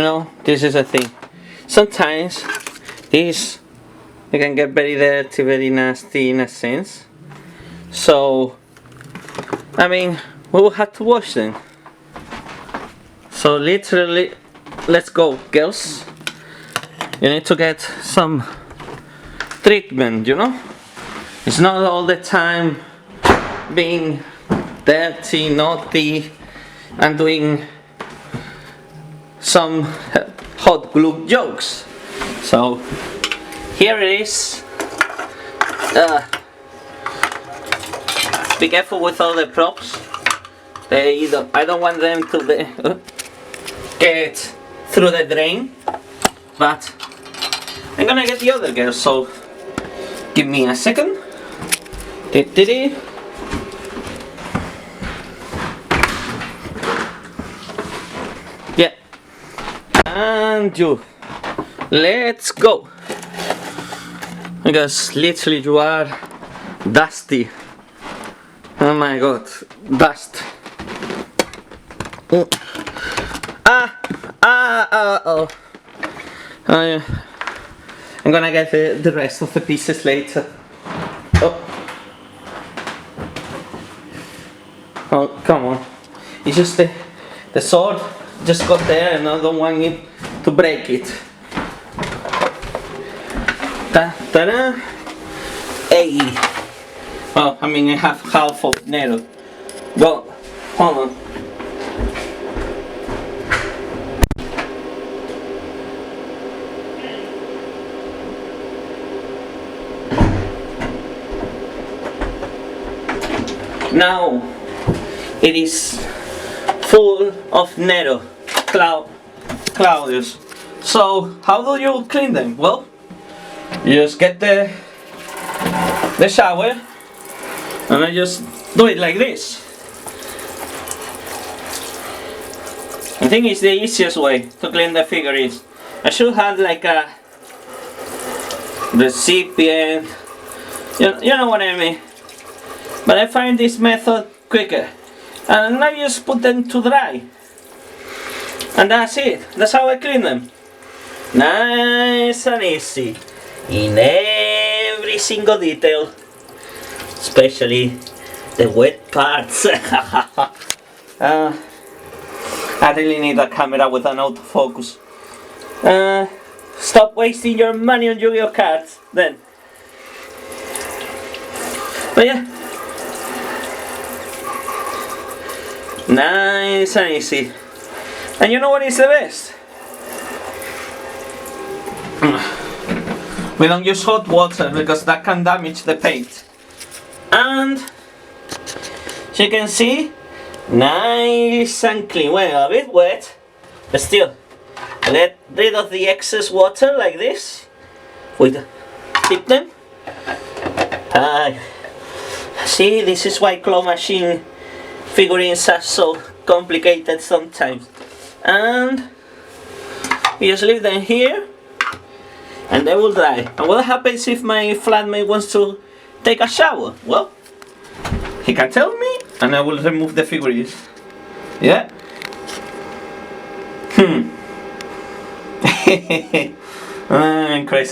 You know, this is a thing. Sometimes these they can get very dirty, very nasty in a sense. So I mean, we will have to wash them. So literally, let's go, girls. You need to get some treatment, you know? It's not all the time being dirty, naughty, and doing some hot glue jokes. So here it is. Be careful with all the props. I don't want them to get through the drain, but I'm gonna get the other girl, so give me a second. Yeah, and you, let's go, because literally you are dusty. Oh my god, dust. Oh, yeah. I'm gonna get the rest of the pieces later. Oh, come on. It's just the sword just got there and I don't want it to break it. Ta-da! Hey! Well, I mean I have half of Nero. Well, hold on. Now it is full of Nero, Claudius. So how do you clean them? Well, you just get the shower and I just do it like this. I think it's the easiest way to clean the figurines. I should have like a recipient, you know what I mean. But I find this method quicker. And I just put them to dry. And that's it. That's how I clean them. Nice and easy. In every single detail. Especially the wet parts. I really need a camera with an autofocus. Stop wasting your money on Yu-Gi-Oh cards then. But yeah. Nice and easy. And you know what is the best? We don't use hot water because that can damage the paint. And as you can see, nice and clean. Well, a bit wet, but still. Get rid of the excess water like this. Tip them. See, this is why claw machine figurines are so complicated sometimes. And you just leave them here and they will dry. And what happens if my flatmate wants to take a shower? Well, he can tell me and I will remove the figurines. Yeah? I'm crazy.